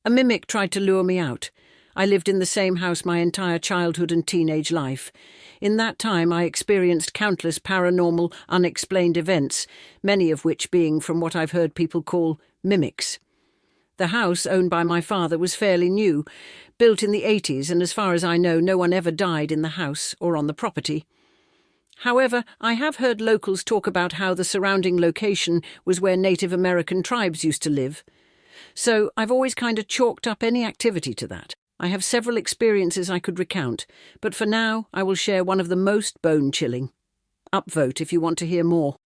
A mimic tried to lure me out. I lived in the same house my entire childhood and teenage life. In that time, I experienced countless paranormal, unexplained events, many of which being from what I've heard people call mimics. The house, owned by my father, was fairly new, built in the 80s, and as far as I know, no one ever died in the house or on the property. However, I have heard locals talk about how the surrounding location was where Native American tribes used to live. So I've always kind of chalked up any activity to that. I have several experiences I could recount, but for now I will share one of the most bone-chilling. Upvote if you want to hear more.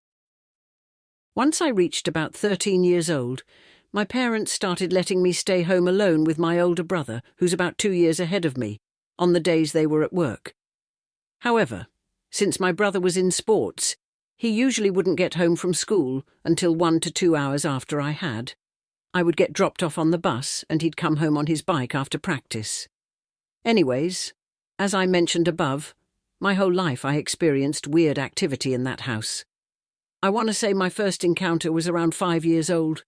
Once I reached about 13 years old, my parents started letting me stay home alone with my older brother, who's about 2 years ahead of me, on the days they were at work. However, since my brother was in sports, he usually wouldn't get home from school until 1 to 2 hours after I had. I would get dropped off on the bus and he'd come home on his bike after practice. Anyways, as I mentioned above, my whole life I experienced weird activity in that house. I want to say my first encounter was around 5 years old.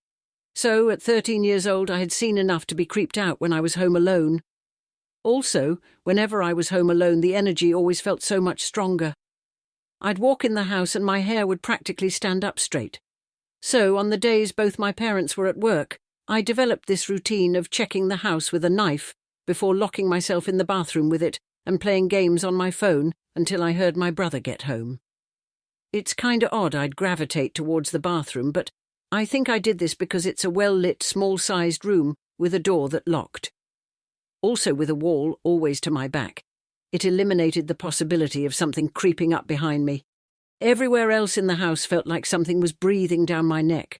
So, at 13 years old, I had seen enough to be creeped out when I was home alone. Also, whenever I was home alone, the energy always felt so much stronger. I'd walk in the house and my hair would practically stand up straight. So, on the days both my parents were at work, I developed this routine of checking the house with a knife before locking myself in the bathroom with it and playing games on my phone until I heard my brother get home. It's kinda odd I'd gravitate towards the bathroom, but I think I did this because it's a well-lit, small-sized room with a door that locked. Also with a wall always to my back. It eliminated the possibility of something creeping up behind me. Everywhere else in the house felt like something was breathing down my neck.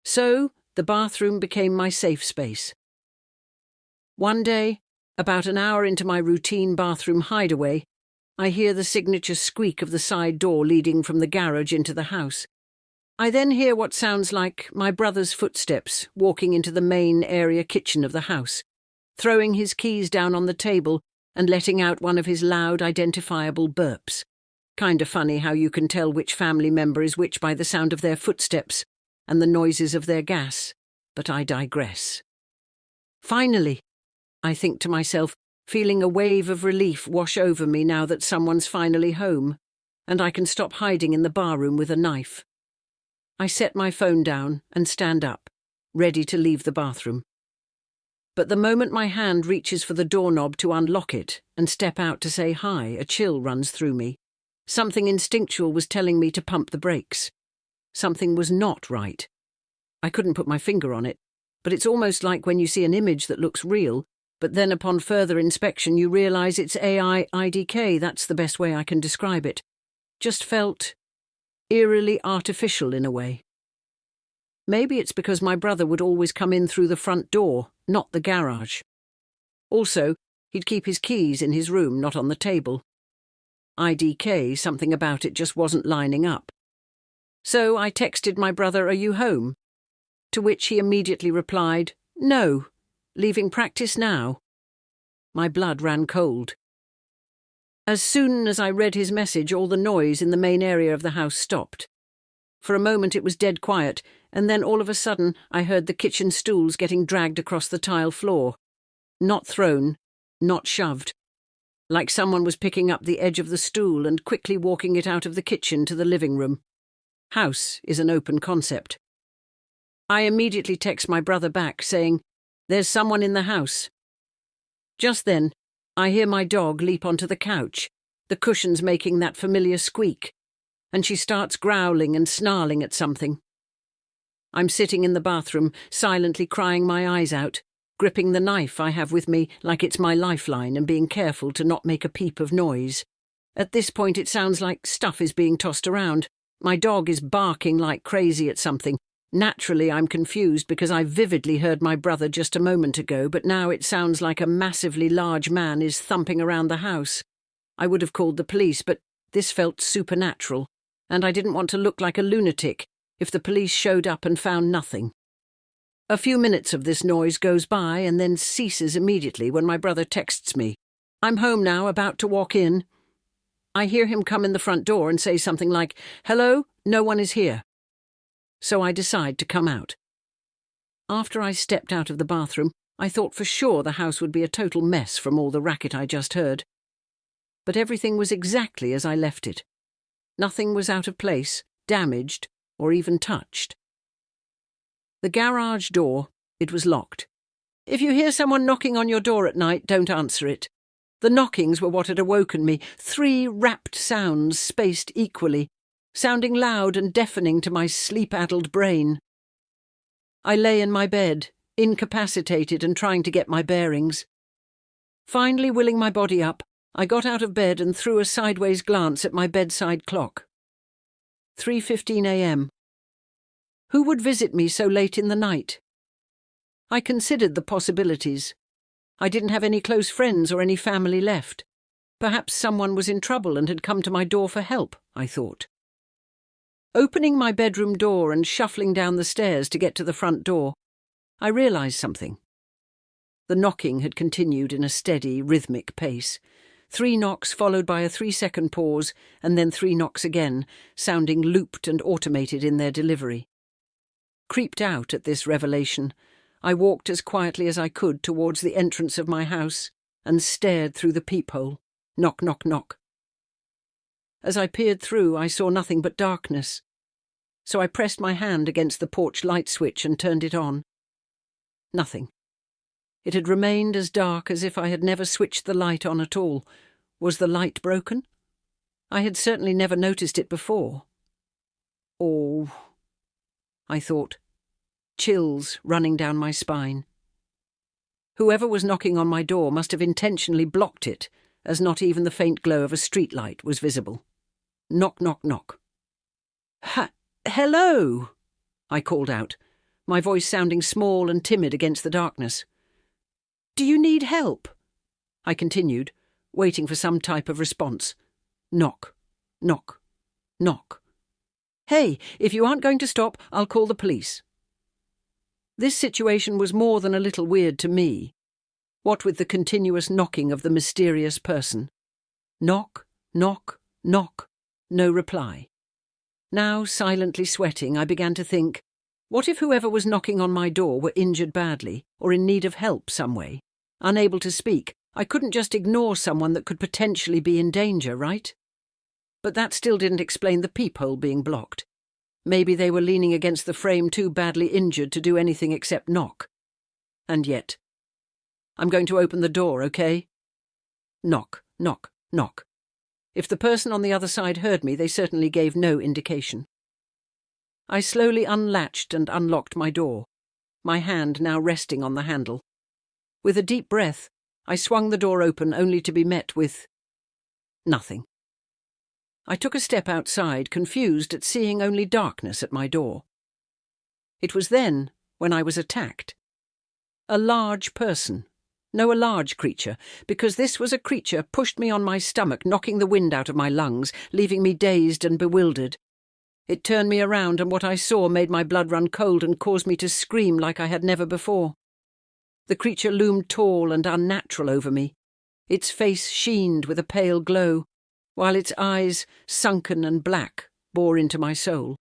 So, the bathroom became my safe space. One day, about an hour into my routine bathroom hideaway, I hear the signature squeak of the side door leading from the garage into the house. I then hear what sounds like my brother's footsteps walking into the main area kitchen of the house, throwing his keys down on the table and letting out one of his loud, identifiable burps. Kinda funny how you can tell which family member is which by the sound of their footsteps and the noises of their gas, but I digress. Finally, I think to myself, feeling a wave of relief wash over me now that someone's finally home, and I can stop hiding in the barroom with a knife. I set my phone down and stand up, ready to leave the bathroom. But the moment my hand reaches for the doorknob to unlock it and step out to say hi, a chill runs through me. Something instinctual was telling me to pump the brakes. Something was not right. I couldn't put my finger on it, but it's almost like when you see an image that looks real, but then upon further inspection you realize it's AI IDK, that's the best way I can describe it. Just felt eerily artificial in a way. Maybe it's because my brother would always come in through the front door, not the garage. Also, he'd keep his keys in his room, not on the table. IDK, something about it just wasn't lining up. So I texted my brother, "Are you home?" To which he immediately replied, "No, leaving practice now." My blood ran cold. As soon as I read his message, all the noise in the main area of the house stopped. For a moment it was dead quiet, and then all of a sudden I heard the kitchen stools getting dragged across the tile floor. Not thrown, not shoved. Like someone was picking up the edge of the stool and quickly walking it out of the kitchen to the living room. House is an open concept. I immediately text my brother back saying, "There's someone in the house." Just then, I hear my dog leap onto the couch, the cushions making that familiar squeak, and she starts growling and snarling at something. I'm sitting in the bathroom, silently crying my eyes out, gripping the knife I have with me like it's my lifeline and being careful to not make a peep of noise. At this point it sounds like stuff is being tossed around. My dog is barking like crazy at something. Naturally, I'm confused because I vividly heard my brother just a moment ago, but now it sounds like a massively large man is thumping around the house. I would have called the police, but this felt supernatural, and I didn't want to look like a lunatic if the police showed up and found nothing. A few minutes of this noise goes by and then ceases immediately when my brother texts me, "I'm home now, about to walk in." I hear him come in the front door and say something like, "Hello, no one is here." So I decide to come out. After I stepped out of the bathroom, I thought for sure the house would be a total mess from all the racket I just heard. But everything was exactly as I left it. Nothing was out of place, damaged, or even touched. The garage door, it was locked. If you hear someone knocking on your door at night, don't answer it. The knockings were what had awoken me, 3 rapt sounds spaced equally, sounding loud and deafening to my sleep-addled brain. I lay in my bed, incapacitated and trying to get my bearings. Finally willing my body up, I got out of bed and threw a sideways glance at my bedside clock. 3:15 a.m. Who would visit me so late in the night? I considered the possibilities. I didn't have any close friends or any family left. Perhaps someone was in trouble and had come to my door for help, I thought. Opening my bedroom door and shuffling down the stairs to get to the front door, I realised something. The knocking had continued in a steady, rhythmic pace. 3 knocks followed by a 3-second pause, and then 3 knocks again, sounding looped and automated in their delivery. Creeped out at this revelation, I walked as quietly as I could towards the entrance of my house and stared through the peephole. Knock, knock, knock. As I peered through, I saw nothing but darkness. So I pressed my hand against the porch light switch and turned it on. Nothing. It had remained as dark as if I had never switched the light on at all. Was the light broken? I had certainly never noticed it before. Oh, I thought, chills running down my spine. Whoever was knocking on my door must have intentionally blocked it, as not even the faint glow of a streetlight was visible. Knock, knock, knock. Hello, I called out, my voice sounding small and timid against the darkness. Do you need help? I continued, waiting for some type of response. Knock, knock, knock. Hey, if you aren't going to stop, I'll call the police. This situation was more than a little weird to me. What with the continuous knocking of the mysterious person. Knock, knock, knock. No reply. Now, silently sweating, I began to think, what if whoever was knocking on my door were injured badly, or in need of help some way? Unable to speak, I couldn't just ignore someone that could potentially be in danger, right? But that still didn't explain the peephole being blocked. Maybe they were leaning against the frame too badly injured to do anything except knock. And yet, I'm going to open the door, okay? Knock, knock, knock. If the person on the other side heard me, they certainly gave no indication. I slowly unlatched and unlocked my door, my hand now resting on the handle. With a deep breath, I swung the door open only to be met with nothing. I took a step outside, confused at seeing only darkness at my door. It was then when I was attacked. A large person. No, a large creature, because this was a creature pushed me on my stomach, knocking the wind out of my lungs, leaving me dazed and bewildered. It turned me around, and what I saw made my blood run cold and caused me to scream like I had never before. The creature loomed tall and unnatural over me. Its face sheened with a pale glow, while its eyes, sunken and black, bore into my soul.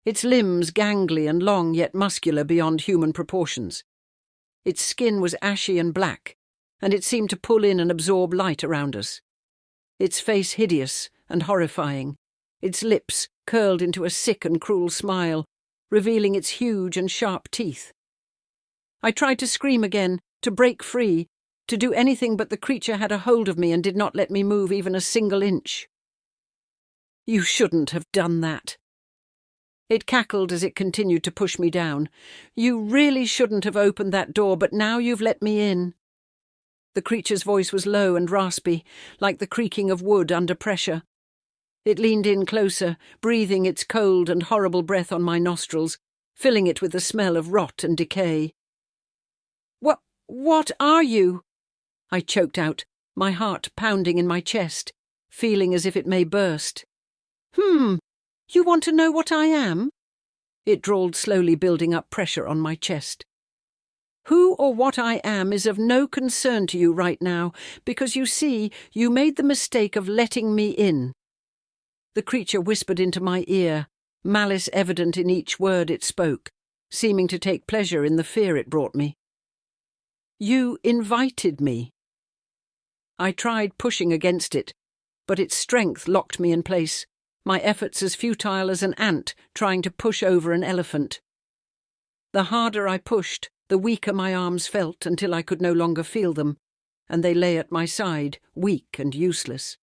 Its limbs gangly and long yet muscular beyond human proportions. Its skin was ashy and black, and it seemed to pull in and absorb light around us. Its face hideous and horrifying, its lips curled into a sick and cruel smile, revealing its huge and sharp teeth. I tried to scream again, to break free, to do anything, but the creature had a hold of me and did not let me move even a single inch. You shouldn't have done that. It cackled as it continued to push me down. You really shouldn't have opened that door, but now you've let me in. The creature's voice was low and raspy, like the creaking of wood under pressure. It leaned in closer, breathing its cold and horrible breath on my nostrils, filling it with the smell of rot and decay. What are you? I choked out, my heart pounding in my chest, feeling as if it may burst. You want to know what I am? It drawled, slowly building up pressure on my chest. Who or what I am is of no concern to you right now, because you see, you made the mistake of letting me in. The creature whispered into my ear, malice evident in each word it spoke, seeming to take pleasure in the fear it brought me. You invited me." I tried pushing against it, but its strength locked me in place, my efforts as futile as an ant trying to push over an elephant. The harder I pushed, the weaker my arms felt until I could no longer feel them, and they lay at my side, weak and useless.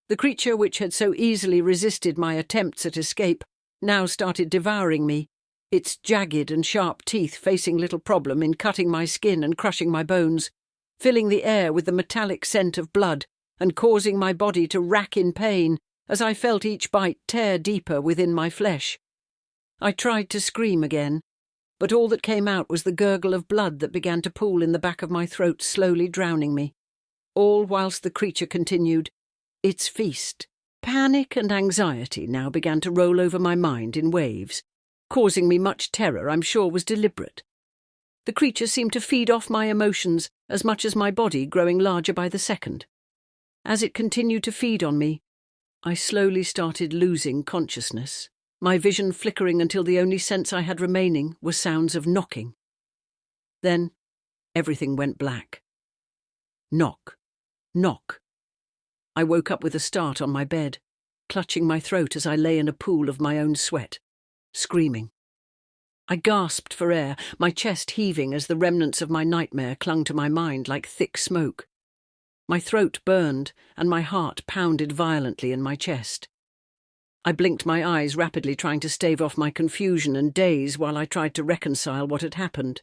The creature which had so easily resisted my attempts at escape now started devouring me, its jagged and sharp teeth facing little problem in cutting my skin and crushing my bones, filling the air with the metallic scent of blood and causing my body to rack in pain as I felt each bite tear deeper within my flesh. I tried to scream again, but all that came out was the gurgle of blood that began to pool in the back of my throat, slowly drowning me, all whilst the creature continued its feast. Panic and anxiety now began to roll over my mind in waves, causing me much terror I'm sure was deliberate. The creature seemed to feed off my emotions as much as my body, growing larger by the second. As it continued to feed on me, I slowly started losing consciousness, my vision flickering until the only sense I had remaining were sounds of knocking. Then everything went black. Knock, knock. I woke up with a start on my bed, clutching my throat as I lay in a pool of my own sweat, screaming. I gasped for air, my chest heaving as the remnants of my nightmare clung to my mind like thick smoke. My throat burned, and my heart pounded violently in my chest. I blinked my eyes rapidly, trying to stave off my confusion and daze while I tried to reconcile what had happened.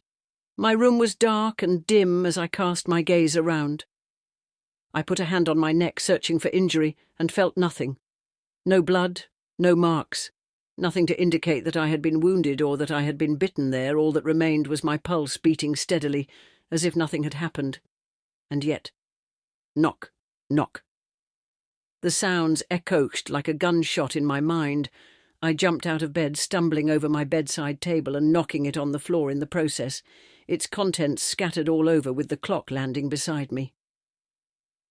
My room was dark and dim as I cast my gaze around. I put a hand on my neck, searching for injury, and felt nothing. No blood, no marks. Nothing to indicate that I had been wounded or that I had been bitten there. All that remained was my pulse beating steadily, as if nothing had happened. And yet, knock, knock. The sounds echoed like a gunshot in my mind. I jumped out of bed, stumbling over my bedside table and knocking it on the floor in the process, its contents scattered all over with the clock landing beside me.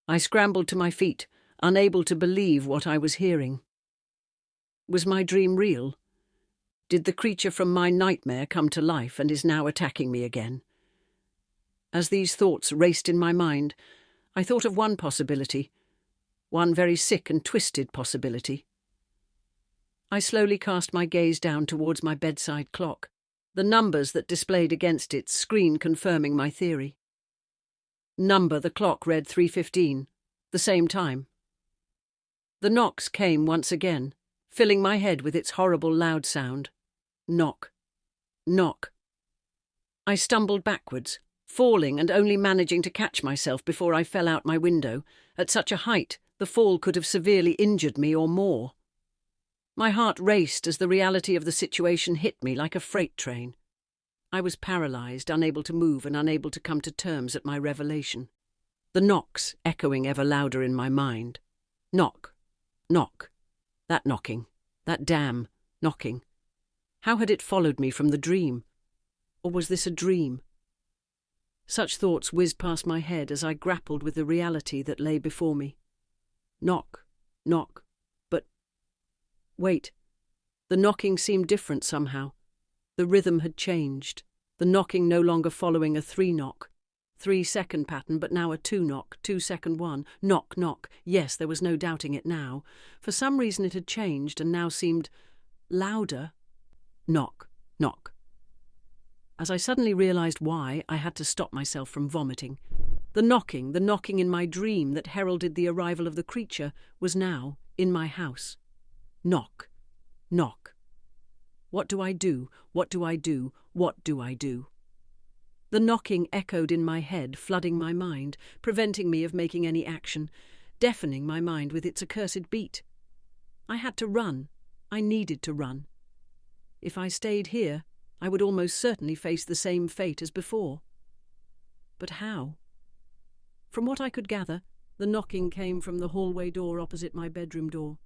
I scrambled to my feet, unable to believe what I was hearing. Was my dream real? Did the creature from my nightmare come to life and is now attacking me again? As these thoughts raced in my mind, I thought of one possibility, one very sick and twisted possibility. I slowly cast my gaze down towards my bedside clock, the numbers that displayed against its screen confirming my theory. The clock read 3:15, the same time. The knocks came once again, filling my head with its horrible loud sound. Knock, knock. I stumbled backwards, falling and only managing to catch myself before I fell out my window. At such a height, the fall could have severely injured me or more. My heart raced as the reality of the situation hit me like a freight train. I was paralyzed, unable to move and unable to come to terms at my revelation. The knocks echoing ever louder in my mind. Knock, knock. That knocking, that damn knocking. How had it followed me from the dream? Or was this a dream? Such thoughts whizzed past my head as I grappled with the reality that lay before me. Knock, knock, but... Wait. The knocking seemed different somehow. The rhythm had changed, the knocking no longer following a 3-knock. 3-second pattern, but now a 2-knock, 2-second one. Knock, knock. Yes, there was no doubting it now. For some reason it had changed and now seemed louder. Knock, knock. As I suddenly realized why, I had to stop myself from vomiting. The knocking in my dream that heralded the arrival of the creature was now in my house. Knock, knock. What do I do? What do I do? What do I do? The knocking echoed in my head, flooding my mind, preventing me of making any action, deafening my mind with its accursed beat. I had to run. I needed to run. If I stayed here, I would almost certainly face the same fate as before. But how? From what I could gather, the knocking came from the hallway door opposite my bedroom door.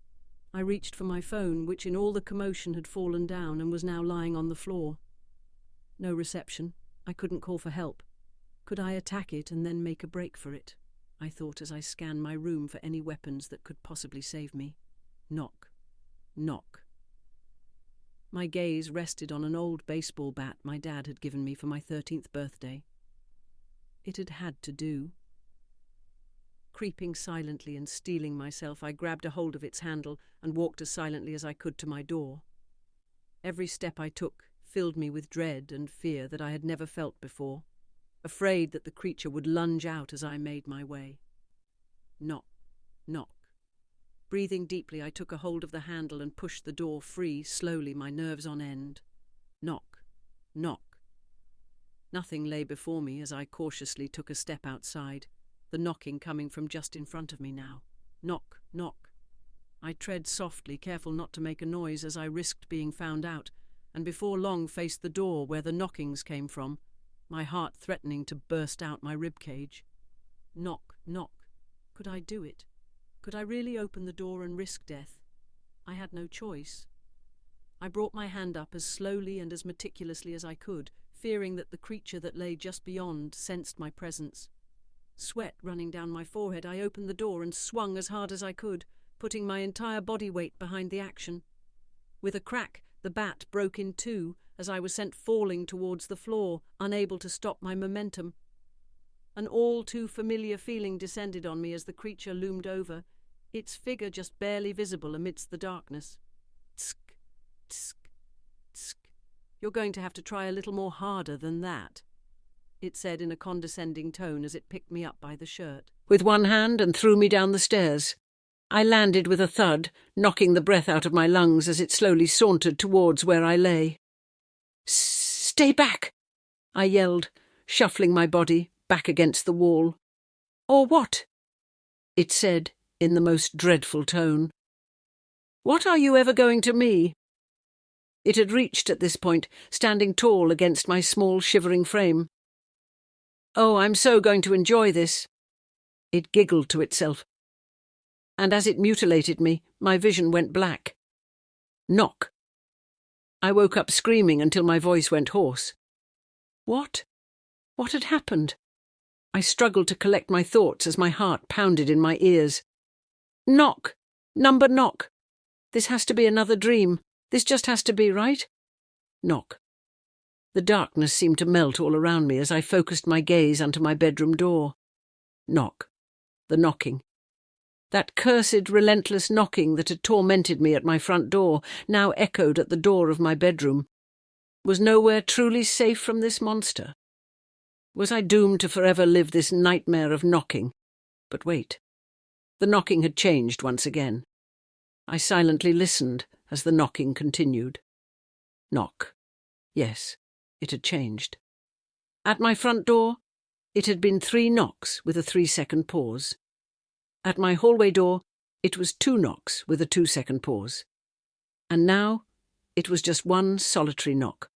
I reached for my phone, which in all the commotion had fallen down and was now lying on the floor. No reception. I couldn't call for help. Could I attack it and then make a break for it? I thought as I scanned my room for any weapons that could possibly save me. Knock, knock. My gaze rested on an old baseball bat my dad had given me for my 13th birthday. It had had to do. Creeping silently and steeling myself, I grabbed a hold of its handle and walked as silently as I could to my door. Every step I took filled me with dread and fear that I had never felt before, afraid that the creature would lunge out as I made my way. Knock, knock. Breathing deeply, I took a hold of the handle and pushed the door free, slowly, my nerves on end. Knock, knock. Nothing lay before me as I cautiously took a step outside, the knocking coming from just in front of me now. Knock, knock. I tread softly, careful not to make a noise as I risked being found out, and before long faced the door where the knockings came from, my heart threatening to burst out my ribcage. Knock, knock. Could I do it? Could I really open the door and risk death? I had no choice. I brought my hand up as slowly and as meticulously as I could, fearing that the creature that lay just beyond sensed my presence. Sweat running down my forehead, I opened the door and swung as hard as I could, putting my entire body weight behind the action. With a crack, the bat broke in two as I was sent falling towards the floor, unable to stop my momentum. An all-too-familiar feeling descended on me as the creature loomed over, its figure just barely visible amidst the darkness. Tsk, tsk, tsk. You're going to have to try a little more harder than that, it said in a condescending tone as it picked me up by the shirt. With one hand and threw me down the stairs. I landed with a thud, knocking the breath out of my lungs as it slowly sauntered towards where I lay. "Stay back!" I yelled, shuffling my body back against the wall. "Or what?" it said in the most dreadful tone. "What are you ever going to me?" It had reached at this point, standing tall against my small shivering frame. "Oh, I'm so going to enjoy this," it giggled to itself. And as it mutilated me, my vision went black. Knock. I woke up screaming until my voice went hoarse. What? What had happened? I struggled to collect my thoughts as my heart pounded in my ears. Knock! Number knock! This has to be another dream. This just has to be, right? Knock. The darkness seemed to melt all around me as I focused my gaze onto my bedroom door. Knock. The knocking. That cursed, relentless knocking that had tormented me at my front door now echoed at the door of my bedroom. Was nowhere truly safe from this monster? Was I doomed to forever live this nightmare of knocking? But wait. The knocking had changed once again. I silently listened as the knocking continued. Knock. Yes, it had changed. At my front door, it had been 3 knocks with a 3-second pause. At my hallway door, it was 2 knocks with a 2-second pause. And now, it was just one solitary knock,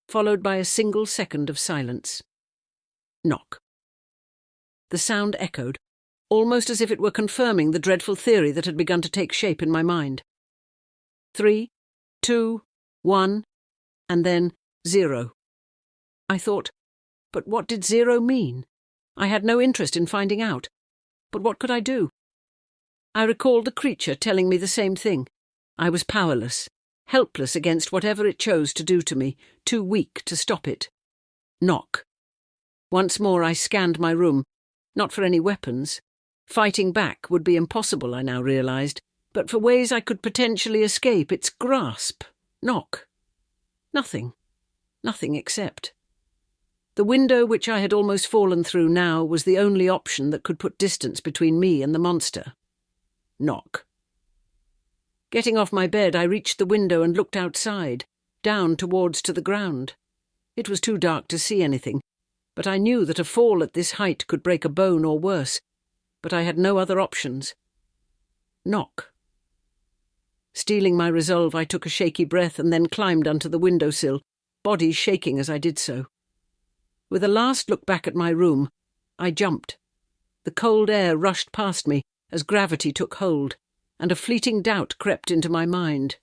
followed by a single second of silence. Knock. The sound echoed, almost as if it were confirming the dreadful theory that had begun to take shape in my mind. 3, 2, 1, and then 0. I thought, but what did 0 mean? I had no interest in finding out. But what could I do? I recalled the creature telling me the same thing. I was powerless, helpless against whatever it chose to do to me, too weak to stop it. Knock. Once more I scanned my room, not for any weapons. Fighting back would be impossible, I now realized, but for ways I could potentially escape its grasp. Knock. Nothing. Nothing except. The window which I had almost fallen through now was the only option that could put distance between me and the monster. Knock. Getting off my bed, I reached the window and looked outside, down towards to the ground. It was too dark to see anything, but I knew that a fall at this height could break a bone or worse, but I had no other options. Knock. Steeling my resolve, I took a shaky breath and then climbed onto the windowsill, body shaking as I did so. With a last look back at my room, I jumped. The cold air rushed past me as gravity took hold, and a fleeting doubt crept into my mind.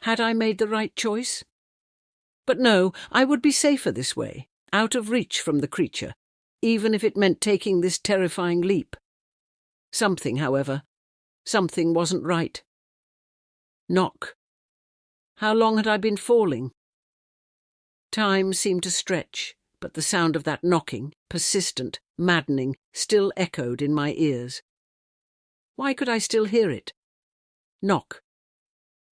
Had I made the right choice? But no, I would be safer this way, out of reach from the creature, even if it meant taking this terrifying leap. Something, however, something wasn't right. Knock. How long had I been falling? Time seemed to stretch, but the sound of that knocking, persistent, maddening, still echoed in my ears. Why could I still hear it? Knock.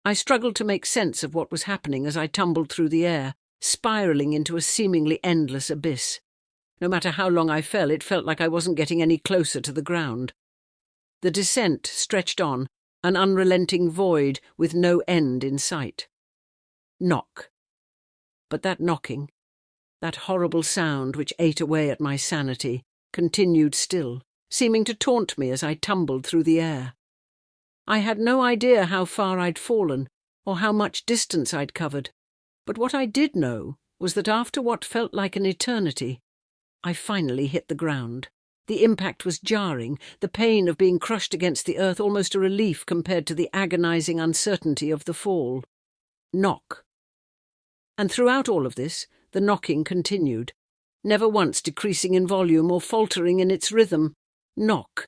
I struggled to make sense of what was happening as I tumbled through the air, spiralling into a seemingly endless abyss. No matter how long I fell, it felt like I wasn't getting any closer to the ground. The descent stretched on, an unrelenting void with no end in sight. Knock. But that knocking, that horrible sound which ate away at my sanity, continued still, seeming to taunt me as I tumbled through the air. I had no idea how far I'd fallen, or how much distance I'd covered, but what I did know was that after what felt like an eternity, I finally hit the ground. The impact was jarring, the pain of being crushed against the earth almost a relief compared to the agonizing uncertainty of the fall. Knock. And throughout all of this, the knocking continued, never once decreasing in volume or faltering in its rhythm. Knock.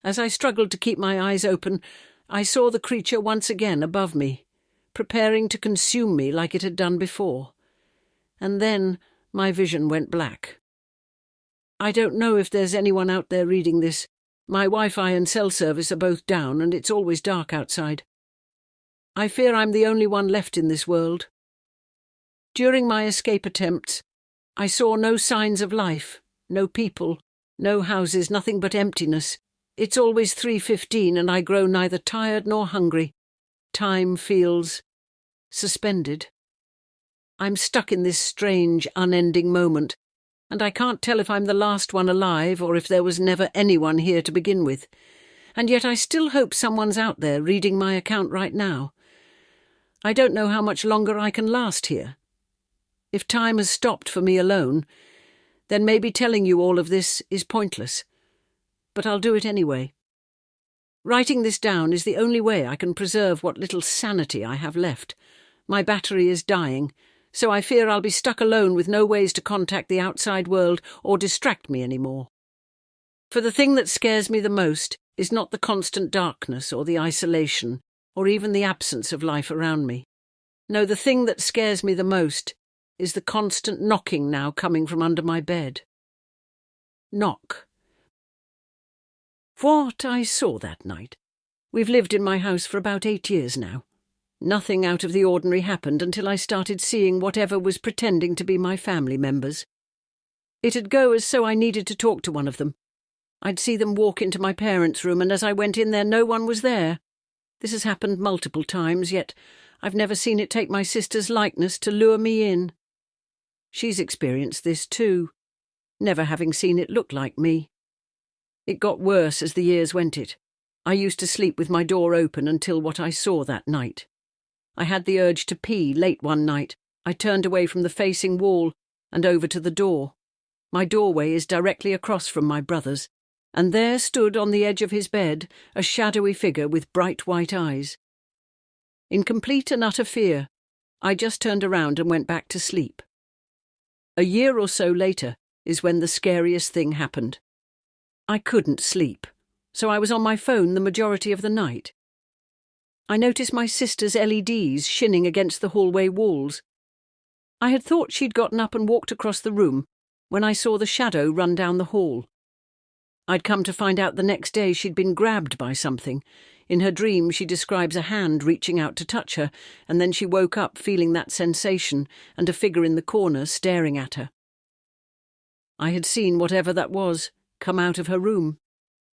As I struggled to keep my eyes open, I saw the creature once again above me, preparing to consume me like it had done before. And then my vision went black. I don't know if there's anyone out there reading this. My Wi-Fi and cell service are both down, and it's always dark outside. I fear I'm the only one left in this world. During my escape attempts, I saw no signs of life, no people, no houses, nothing but emptiness. It's always 3:15 and I grow neither tired nor hungry. Time feels suspended. I'm stuck in this strange, unending moment, and I can't tell if I'm the last one alive or if there was never anyone here to begin with. And yet I still hope someone's out there reading my account right now. I don't know how much longer I can last here. If time has stopped for me alone, then maybe telling you all of this is pointless. But I'll do it anyway. Writing this down is the only way I can preserve what little sanity I have left. My battery is dying, so I fear I'll be stuck alone with no ways to contact the outside world or distract me anymore. For the thing that scares me the most is not the constant darkness or the isolation, or even the absence of life around me. No, the thing that scares me the most is the constant knocking now coming from under my bed. Knock. What I saw that night. We've lived in my house for about 8 years now. Nothing out of the ordinary happened until I started seeing whatever was pretending to be my family members. It'd go as so I needed to talk to one of them. I'd see them walk into my parents' room, and as I went in there, no one was there. This has happened multiple times, yet I've never seen it take my sister's likeness to lure me in. She's experienced this too, never having seen it look like me. It got worse as the years went it. I used to sleep with my door open until what I saw that night. I had the urge to pee late one night. I turned away from the facing wall and over to the door. My doorway is directly across from my brother's, and there stood on the edge of his bed a shadowy figure with bright white eyes. In complete and utter fear, I just turned around and went back to sleep. A year or so later is when the scariest thing happened. I couldn't sleep, so I was on my phone the majority of the night. I noticed my sister's LEDs shinning against the hallway walls. I had thought she'd gotten up and walked across the room when I saw the shadow run down the hall. I'd come to find out the next day she'd been grabbed by something. In her dream, she describes a hand reaching out to touch her, and then she woke up feeling that sensation and a figure in the corner staring at her. I had seen whatever that was come out of her room.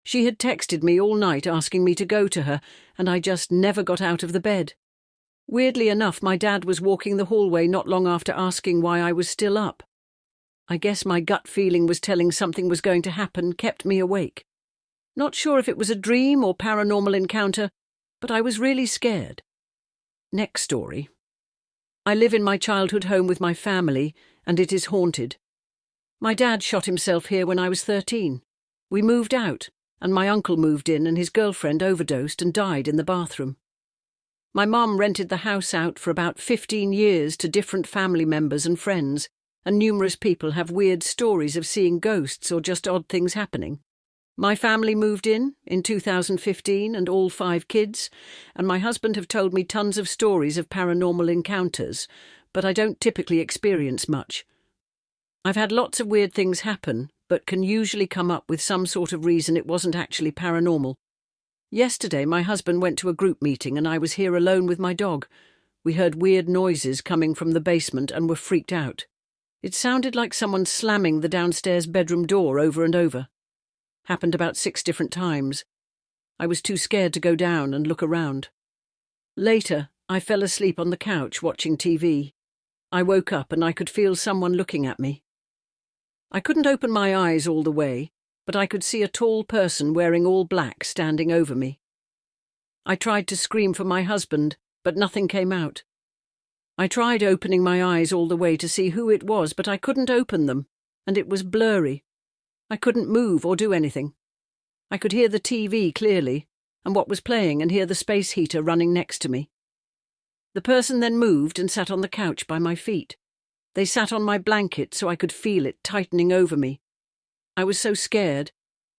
She had texted me all night asking me to go to her, and I just never got out of the bed. Weirdly enough, my dad was walking the hallway not long after asking why I was still up. I guess my gut feeling was telling something was going to happen kept me awake. Not sure if it was a dream or paranormal encounter, but I was really scared. Next story. I live in my childhood home with my family, and it is haunted. My dad shot himself here when I was 13. We moved out, and my uncle moved in, and his girlfriend overdosed and died in the bathroom. My mum rented the house out for about 15 years to different family members and friends, and numerous people have weird stories of seeing ghosts or just odd things happening. My family moved in 2015 and all 5 kids, and my husband have told me tons of stories of paranormal encounters, but I don't typically experience much. I've had lots of weird things happen, but can usually come up with some sort of reason it wasn't actually paranormal. Yesterday, my husband went to a group meeting and I was here alone with my dog. We heard weird noises coming from the basement and were freaked out. It sounded like someone slamming the downstairs bedroom door over and over. Happened about 6 different times. I was too scared to go down and look around. Later, I fell asleep on the couch watching TV. I woke up and I could feel someone looking at me. I couldn't open my eyes all the way, but I could see a tall person wearing all black standing over me. I tried to scream for my husband, but nothing came out. I tried opening my eyes all the way to see who it was, but I couldn't open them, and it was blurry. I couldn't move or do anything. I could hear the TV clearly, and what was playing, and hear the space heater running next to me. The person then moved and sat on the couch by my feet. They sat on my blanket so I could feel it tightening over me. I was so scared,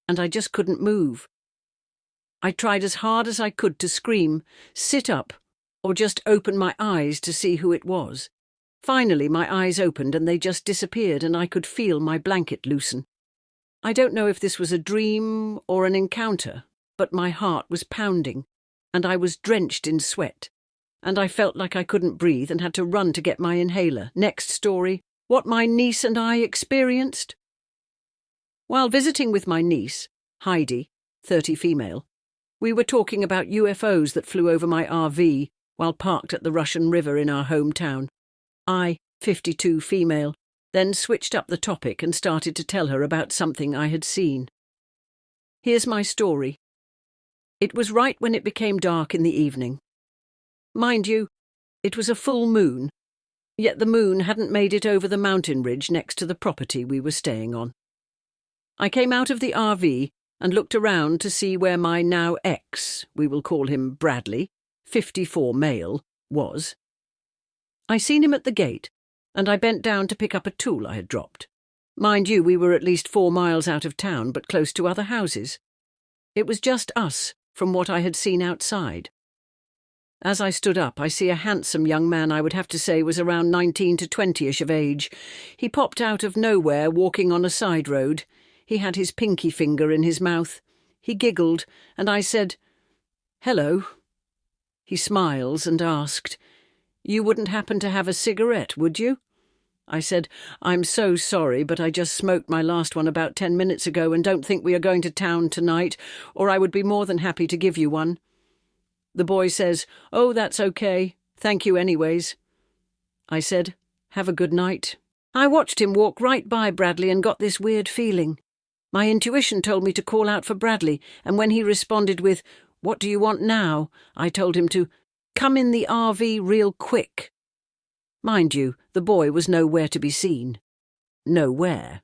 and I just couldn't move. I tried as hard as I could to scream, sit up, or just open my eyes to see who it was. Finally, my eyes opened and they just disappeared and I could feel my blanket loosen. I don't know if this was a dream or an encounter, but my heart was pounding, and I was drenched in sweat, and I felt like I couldn't breathe and had to run to get my inhaler. Next story, what my niece and I experienced. While visiting with my niece, Heidi, 30 female, we were talking about UFOs that flew over my RV while parked at the Russian River in our hometown. I, 52 female, then switched up the topic and started to tell her about something I had seen. Here's my story. It was right when it became dark in the evening. Mind you, it was a full moon, yet the moon hadn't made it over the mountain ridge next to the property we were staying on. I came out of the RV and looked around to see where my now ex, we will call him Bradley, 54 male, was. I seen him at the gate, and I bent down to pick up a tool I had dropped. Mind you, we were at least 4 miles out of town, but close to other houses. It was just us, from what I had seen outside. As I stood up, I see a handsome young man I would have to say was around 19 to 20-ish of age. He popped out of nowhere, walking on a side road. He had his pinky finger in his mouth. He giggled, and I said, "Hello." He smiles and asked, "You wouldn't happen to have a cigarette, would you?" I said, "I'm so sorry, but I just smoked my last one about 10 minutes ago and don't think we are going to town tonight, or I would be more than happy to give you one." The boy says, "Oh, that's okay. Thank you anyways." I said, "Have a good night." I watched him walk right by Bradley and got this weird feeling. My intuition told me to call out for Bradley, and when he responded with, "What do you want now?" I told him to come in the RV real quick. Mind you, the boy was nowhere to be seen. Nowhere.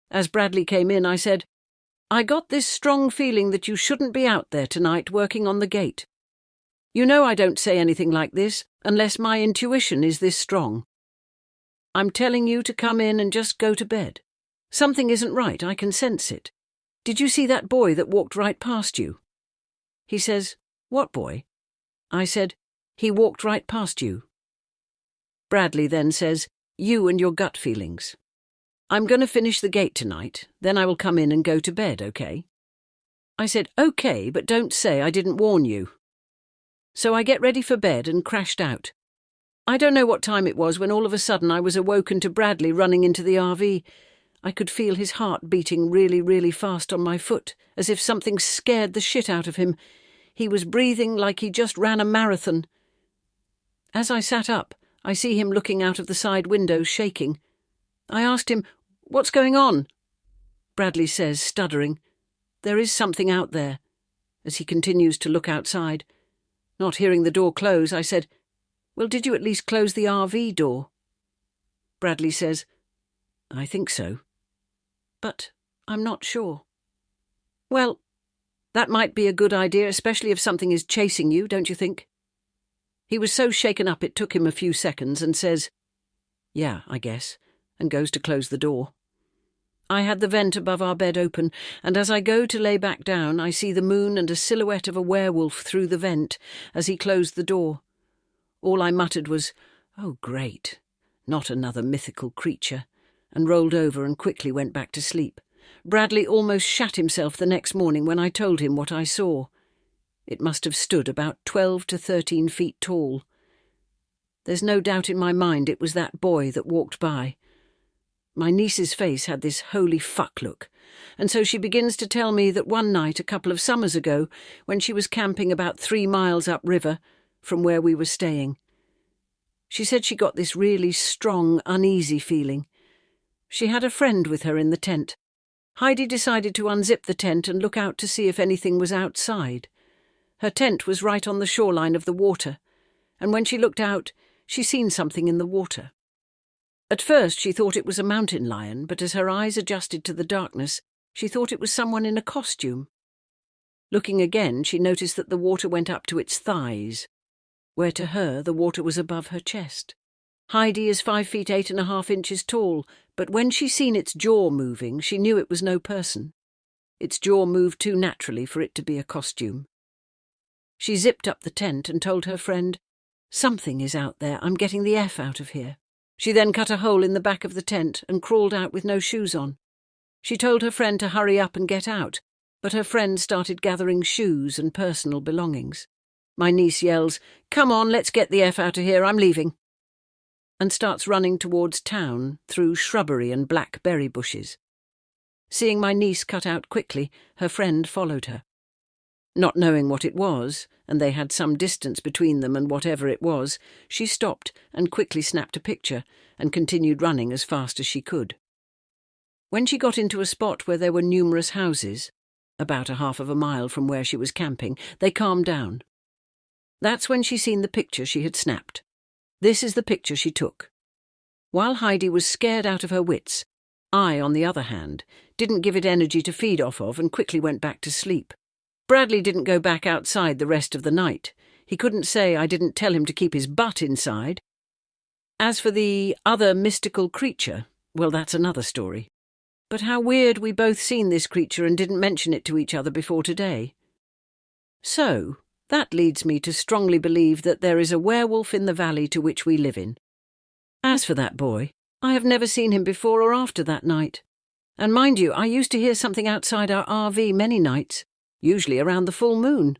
As Bradley came in, I said, "I got this strong feeling that you shouldn't be out there tonight working on the gate. You know I don't say anything like this unless my intuition is this strong. I'm telling you to come in and just go to bed. Something isn't right, I can sense it. Did you see that boy that walked right past you?" He says, "What boy?" I said, "He walked right past you." Bradley then says, "You and your gut feelings. I'm going to finish the gate tonight, then I will come in and go to bed, okay?" I said, "Okay, but don't say I didn't warn you." So I get ready for bed and crashed out. I don't know what time it was when all of a sudden I was awoken to Bradley running into the RV. I could feel his heart beating really, really fast on my foot, as if something scared the shit out of him. He was breathing like he just ran a marathon. As I sat up, I see him looking out of the side window, shaking. I asked him, "What's going on?" Bradley says, stuttering, "There is something out there," as he continues to look outside. Not hearing the door close, I said, "Well, did you at least close the RV door?" Bradley says, "I think so. But I'm not sure." Well, that might be a good idea, especially if something is chasing you, don't you think? He was so shaken up it took him a few seconds and says, "Yeah, I guess," and goes to close the door. I had the vent above our bed open, and as I go to lay back down, I see the moon and a silhouette of a werewolf through the vent as he closed the door. All I muttered was, "Oh, great, not another mythical creature," and rolled over and quickly went back to sleep. Bradley almost shat himself the next morning when I told him what I saw. It must have stood about 12 to 13 feet tall. There's no doubt in my mind it was that boy that walked by. My niece's face had this holy fuck look, and so she begins to tell me that one night a couple of summers ago, when she was camping about 3 miles upriver from where we were staying, she said she got this really strong, uneasy feeling. She had a friend with her in the tent. Heidi decided to unzip the tent and look out to see if anything was outside. Her tent was right on the shoreline of the water, and when she looked out, she seen something in the water. At first she thought it was a mountain lion, but as her eyes adjusted to the darkness, she thought it was someone in a costume. Looking again, she noticed that the water went up to its thighs, where to her the water was above her chest. Heidi is 5 feet 8.5 inches tall, but when she seen its jaw moving, she knew it was no person. Its jaw moved too naturally for it to be a costume. She zipped up the tent and told her friend, "Something is out there, I'm getting the F out of here." She then cut a hole in the back of the tent and crawled out with no shoes on. She told her friend to hurry up and get out, but her friend started gathering shoes and personal belongings. My niece yells, "Come on, let's get the F out of here, I'm leaving," and starts running towards town through shrubbery and blackberry bushes. Seeing my niece cut out quickly, her friend followed her. Not knowing what it was, and they had some distance between them and whatever it was, she stopped and quickly snapped a picture and continued running as fast as she could. When she got into a spot where there were numerous houses, about a half of a mile from where she was camping, they calmed down. That's when she seen the picture she had snapped. This is the picture she took. While Heidi was scared out of her wits, I, on the other hand, didn't give it energy to feed off of and quickly went back to sleep. Bradley didn't go back outside the rest of the night. He couldn't say I didn't tell him to keep his butt inside. As for the other mystical creature, well, that's another story. But how weird we both seen this creature and didn't mention it to each other before today. So, that leads me to strongly believe that there is a werewolf in the valley to which we live in. As for that boy, I have never seen him before or after that night. And mind you, I used to hear something outside our RV many nights, usually around the full moon.